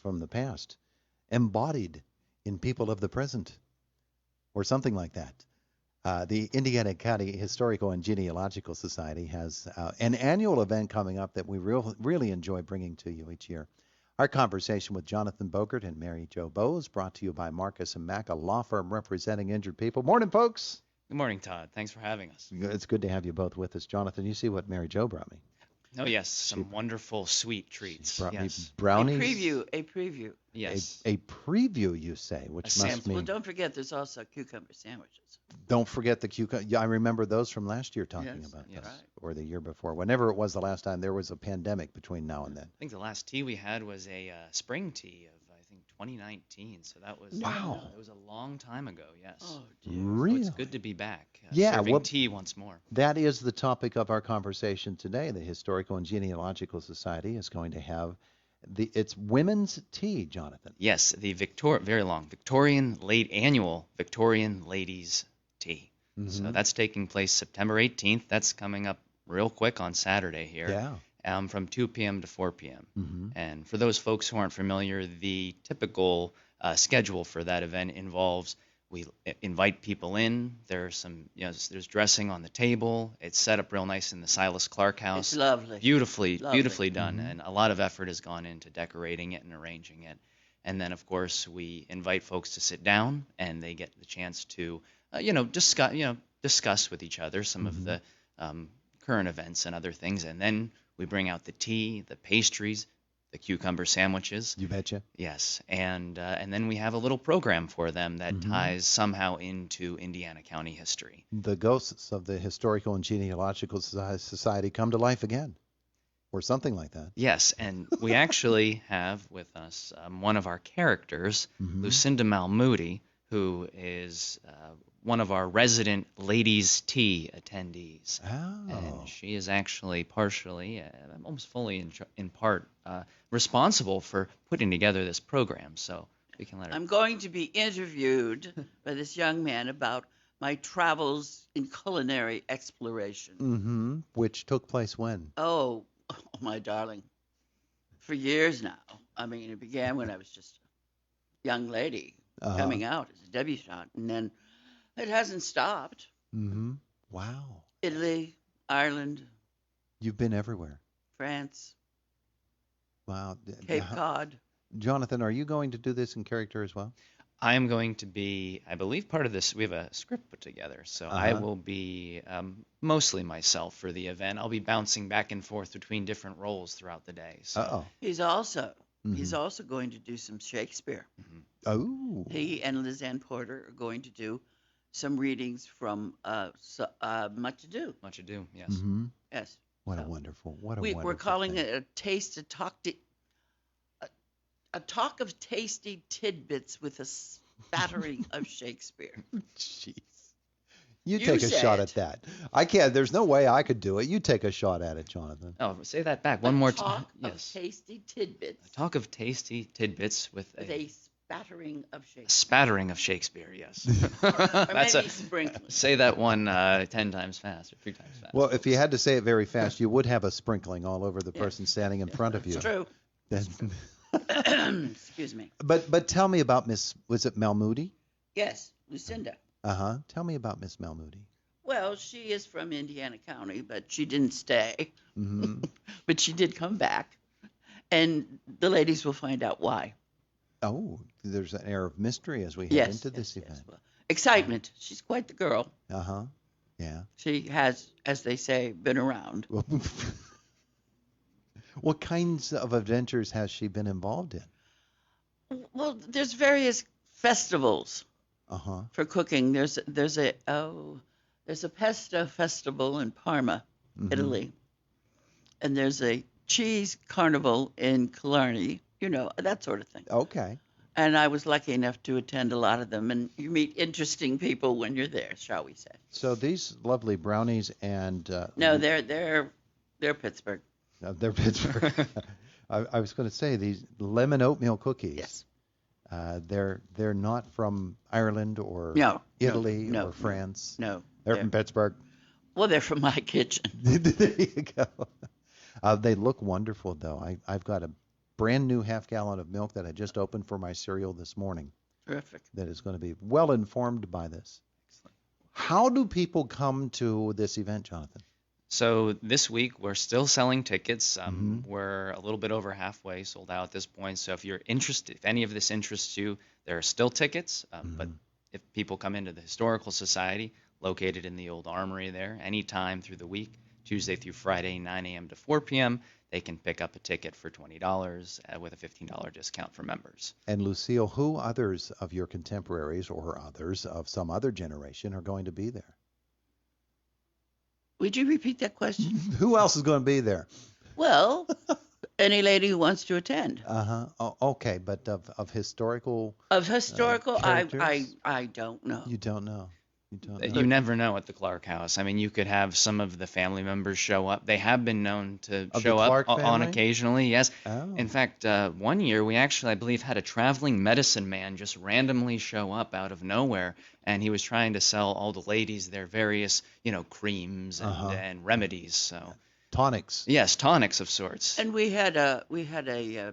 from the past embodied in people of the present, or something like that. The Indiana County Historical and Genealogical Society has an annual event coming up that we really enjoy bringing to you each year. Our conversation with Jonathan Bogert and Mary Jo Bowes, brought to you by Marcus & Mack, a law firm representing injured people. Morning, folks. Good morning, Todd. Thanks for having us. It's good to have you both with us. Jonathan, you see what Mary Jo brought me. Oh, yes, some wonderful sweet treats. Brought me Yes. brownies. A preview. Yes. A preview, you say, which must mean... Well, don't forget, there's also cucumber sandwiches. Don't forget the cucumber. Yeah, I remember those from last year talking about Yes. this, or the year before. Whenever it was the last time, there was a pandemic between now and then. I think the last tea we had was a spring tea of, I think, 2019. So that was Wow. It was a long time ago. Yes. Oh, dear. Really? So it's good to be back. Yeah, Serving well, tea once more. That is the topic of our conversation today. The Historical and Genealogical Society is going to have it's women's tea, Jonathan. Yes, the annual Victorian Ladies Tea. Mm-hmm. So that's taking place September 18th. That's coming up real quick on Saturday here. Yeah. From 2 p.m. to 4 p.m. Mm-hmm. And for those folks who aren't familiar, the typical schedule for that event involves we invite people in. There's some, there's dressing on the table. It's set up real nice in the Silas Clark house. It's lovely. Beautifully done. Mm-hmm. And a lot of effort has gone into decorating it and arranging it. And then, of course, we invite folks to sit down, and they get the chance to, discuss with each other some of the current events and other things. And then we bring out the tea, the pastries, the cucumber sandwiches. You betcha. Yes, and then we have a little program for them that ties somehow into Indiana County history. The ghosts of the Historical and Genealogical Society come to life again, or something like that. Yes, and we actually have with us one of our characters, Lucinda Mal Moody, who is one of our resident Ladies Tea attendees. Oh. And she is actually partially, almost fully in part, responsible for putting together this program. So we can let her... I'm going to be interviewed by this young man about my travels in culinary exploration. Mm-hmm. Which took place when? Oh, my darling. For years now. I mean, it began when I was just a young lady coming out as a debutante. And then it hasn't stopped. Mm-hmm. Wow. Italy, Ireland. You've been everywhere. France. Wow. Cape Cod. Jonathan, are you going to do this in character as well? I am going to be, I believe, part of this. We have a script put together, so I will be mostly myself for the event. I'll be bouncing back and forth between different roles throughout the day. So. He's also going to do some Shakespeare. Oh. He and Liz Ann Porter are going to do some readings from Much Ado. Much Ado, yes. Mm-hmm. Yes. What a wonderful wonderful We're calling thing. it a talk of tasty tidbits with a spattering of Shakespeare. Jeez. You take a shot at that. I can't. There's no way I could do it. You take a shot at it, Jonathan. Oh, say that back one more time. Talk of tasty tidbits. A talk of tasty tidbits with a spattering of Shakespeare. Spattering of Shakespeare, yes. Or maybe sprinkling. Say that one 10 times fast or 3 times fast. Well, if you had to say it very fast, you would have a sprinkling all over the person standing in front of you. It's true. Excuse me. But tell me about was it Mal Moody? Yes, Lucinda. Uh-huh. Tell me about Miss Mal Moody. Well, she is from Indiana County, but she didn't stay. Mm-hmm. But she did come back, and the ladies will find out why. Oh, there's an air of mystery as we head into this event. Well, excitement. She's quite the girl. Uh-huh. Yeah. She has, as they say, been around. What kinds of adventures has she been involved in? Well, there's various festivals Uh-huh. for cooking. There's a Pesta festival in Parma, Italy, and there's a cheese carnival in Killarney. That sort of thing. Okay. And I was lucky enough to attend a lot of them, and you meet interesting people when you're there, shall we say? So these lovely brownies and no, they're Pittsburgh. They're Pittsburgh. I was going to say these lemon oatmeal cookies. Yes. They're not from Ireland or Italy or France. No. They're from Pittsburgh. Well, they're from my kitchen. There you go. They look wonderful, though. I've got a brand new half-gallon of milk that I just opened for my cereal this morning. Terrific. That is going to be well informed by this. Excellent. How do people come to this event, Jonathan? So this week we're still selling tickets. We're a little bit over halfway sold out at this point. So if you're interested, if any of this interests you, there are still tickets. But if people come into the Historical Society, located in the old armory there, anytime through the week, Tuesday through Friday, 9 a.m. to 4 p.m., they can pick up a ticket for $20 with a $15 discount for members. And Lucille, who others of your contemporaries or others of some other generation are going to be there? Would you repeat that question? Who else is going to be there? Well, any lady who wants to attend. Oh, okay, but of historical. Of historical, characters? I don't know. You don't know. You don't know. You never know at the Clark House. I mean, you could have some of the family members show up. They have been known to Of show the up Clark on family? occasionally, yes. Oh. In fact, one year we actually, I believe, had a traveling medicine man just randomly show up out of nowhere, and he was trying to sell all the ladies their various, creams and remedies. So Tonics. yes, tonics of sorts. And we had a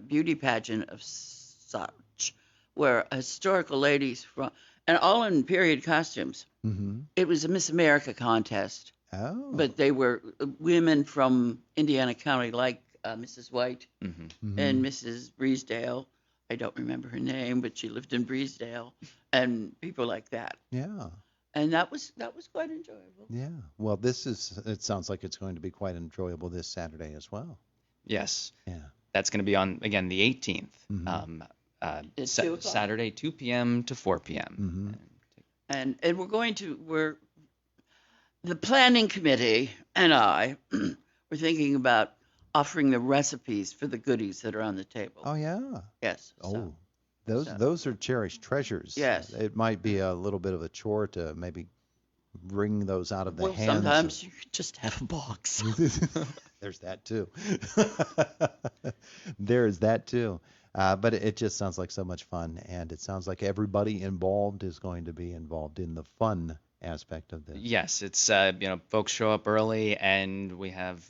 beauty pageant of such, where historical ladies from, and all in period costumes. Mm-hmm. It was a Miss America contest, Oh. but they were women from Indiana County, like Mrs. White Mm-hmm. and Mrs. Breesdale. I don't remember her name, but she lived in Breesdale, and people like that. Yeah. And that was quite enjoyable. Yeah. Well, it sounds like it's going to be quite enjoyable this Saturday as well. Yes, Yeah. that's going to be on, again, the 18th. Mhm. At 2 o'clock. Saturday, 2 p.m. to 4 p.m. Mhm. And the planning committee and I were thinking about offering the recipes for the goodies that are on the table. Oh, yeah. Yes. Oh, so. those are cherished treasures. Yes. It might be a little bit of a chore to maybe wring those out of the Well, hands. sometimes you could just have a box. There's that too. There's that too. But it just sounds like so much fun, and it sounds like everybody involved is going to be involved in the fun aspect of this. Yes, it's folks show up early, and we have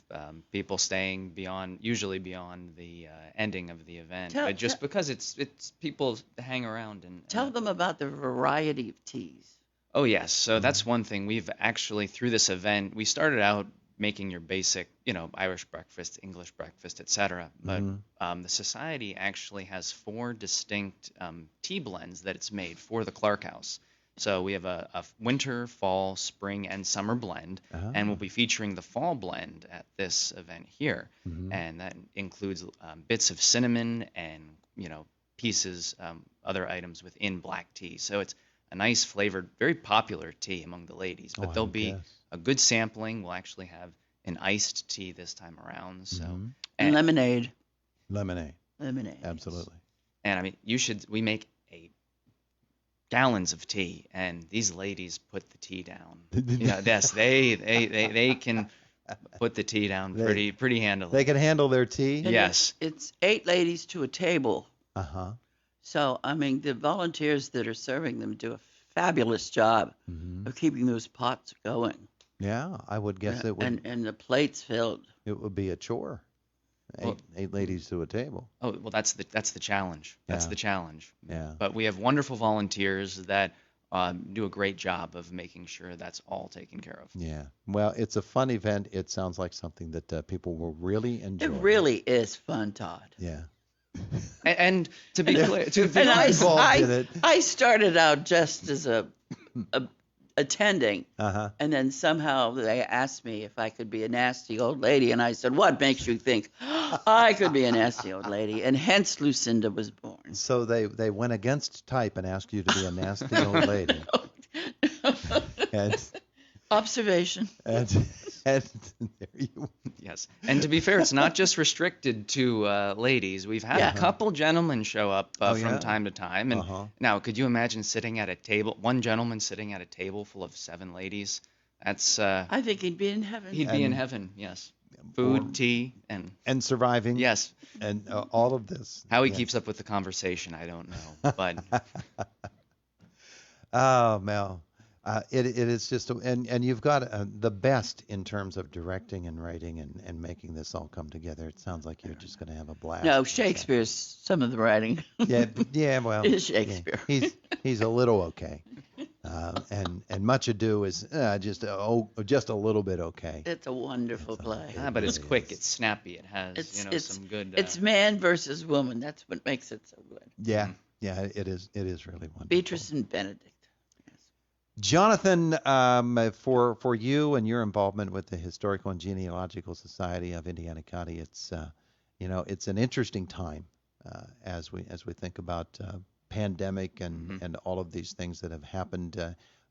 people staying usually beyond the ending of the event, but just because it's people hang around and Tell them about the variety of teas. Oh yes, so that's one thing we've actually through this event we started out making your basic Irish breakfast, English breakfast, etc. But the society actually has 4 distinct tea blends that it's made for the Clark House. So we have a winter, fall, spring, and summer blend, and we'll be featuring the fall blend at this event here. And that includes bits of cinnamon and, pieces, other items within black tea. So it's a nice flavored, very popular tea among the ladies. But there'll be a good sampling. We'll actually have an iced tea this time around. So And lemonade. Lemonade. Lemonade. Absolutely. And I mean, we make gallons of tea, and these ladies put the tea down. Yes, they can put the tea down pretty handily. They can handle their tea? And Yes. It's 8 ladies to a table. Uh-huh. So, I mean, the volunteers that are serving them do a fabulous job of keeping those pots going. Yeah, I would guess it would. And the plates filled. It would be a chore. Eight ladies to a table. Oh, well, that's the challenge. That's Yeah. the challenge. Yeah. But we have wonderful volunteers that do a great job of making sure that's all taken care of. Yeah. Well, it's a fun event. It sounds like something that people will really enjoy. It really is fun, Todd. Yeah. And to be clear, And involved in it. I started out just as a attending, Uh-huh. and then somehow they asked me if I could be a nasty old lady, and I said, "What makes you think I could be a nasty old lady?" And hence Lucinda was born. So they went against type and asked you to be a nasty old lady. and Observation. and there you. yes. And to be fair, it's not just restricted to ladies. We've had a couple gentlemen show up from time to time. And now, could you imagine sitting at a table, one gentleman sitting at a table full of 7 ladies? That's I think he'd be in heaven. he'd be in heaven. Yes. Food, tea, And surviving. yes. And all of this. How he Yes. keeps up with the conversation, I don't know. But Oh, Mel. It is just, and you've got the best in terms of directing and writing and making this all come together. It sounds like you're just going to have a blast. No, Shakespeare's some of the writing. Yeah, well, Is Shakespeare. yeah, he's a little okay, and Much Ado is just a little bit okay. It's a wonderful play. But it's really quick, is. it's snappy, it has It's some good. It's man versus woman. That's what makes it so good. Yeah, yeah, it is. It is really wonderful. Beatrice and Benedict. Jonathan, for you and your involvement with the Historical and Genealogical Society of Indiana County, it's it's an interesting time as we think about pandemic and all of these things that have happened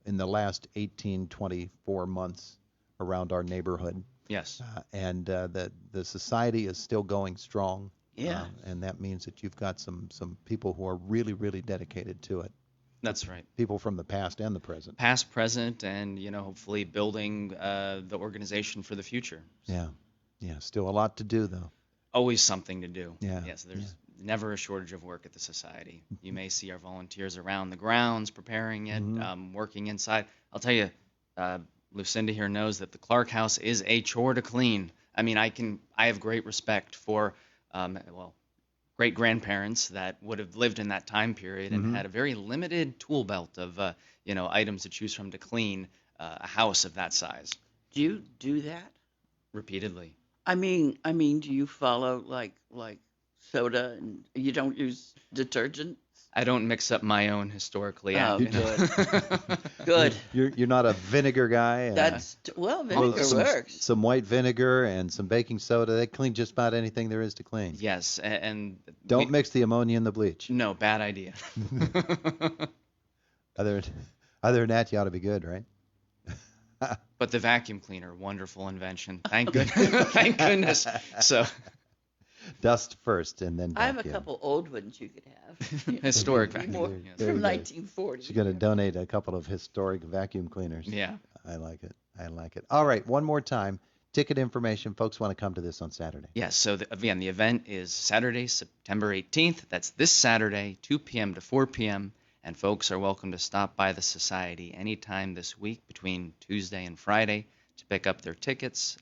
in the last 18-24 months around our neighborhood. Yes. And the society is still going strong. Yeah. And that means that you've got some people who are really, really dedicated to it. That's right. People from the past and the present. Past, present, and hopefully building the organization for the future. Yeah. Still a lot to do, though. Always something to do. Yeah. Yes, there's never a shortage of work at the society. You may see our volunteers around the grounds preparing it, working inside. I'll tell you, Lucinda here knows that the Clark House is a chore to clean. I mean, I have great respect for, great grandparents that would have lived in that time period and had a very limited tool belt of, items to choose from to clean a house of that size. Do you do that? Repeatedly. I mean, do you follow like soda and you don't use detergent? I don't mix up my own historically. Oh, good. Good. You're not a vinegar guy. Vinegar works. Some white vinegar and some baking soda. They clean just about anything there is to clean. Yes, and Don't mix the ammonia and the bleach. No, bad idea. Other than that, you ought to be good, right? But the vacuum cleaner, wonderful invention. Thank goodness. Thank goodness. So Dust first and then I have a vacuum. couple old ones you could have. historic Maybe vacuum. more Yes. There you from go. 1940. She's going to donate a couple of historic vacuum cleaners. Yeah. I like it. All right, one more time. Ticket information. Folks want to come to this on Saturday. Yes. So again, the event is Saturday, September 18th. That's this Saturday, 2 p.m. to 4 p.m. And folks are welcome to stop by the society anytime this week between Tuesday and Friday to pick up their tickets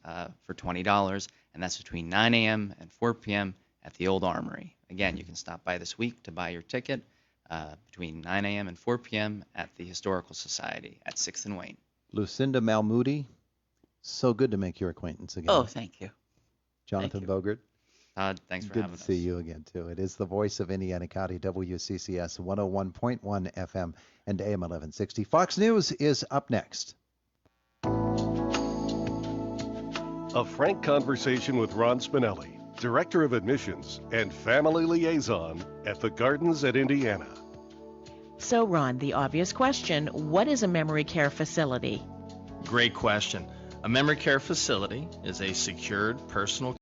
for $20. And that's between 9 a.m. and 4 p.m. at the Old Armory. Again, you can stop by this week to buy your ticket between 9 a.m. and 4 p.m. at the Historical Society at 6th and Wayne. Lucinda Mal Moody, so good to make your acquaintance again. Oh, thank you. Jonathan thank you. Bogert, Todd, thanks for good having to us. see you again, too. It is the voice of Indiana County, WCCS 101.1 FM and AM 1160. Fox News is up next. A frank conversation with Ron Spinelli, Director of Admissions and Family Liaison at the Gardens at Indiana. So, Ron, the obvious question, what is a memory care facility? Great question. A memory care facility is a secured personal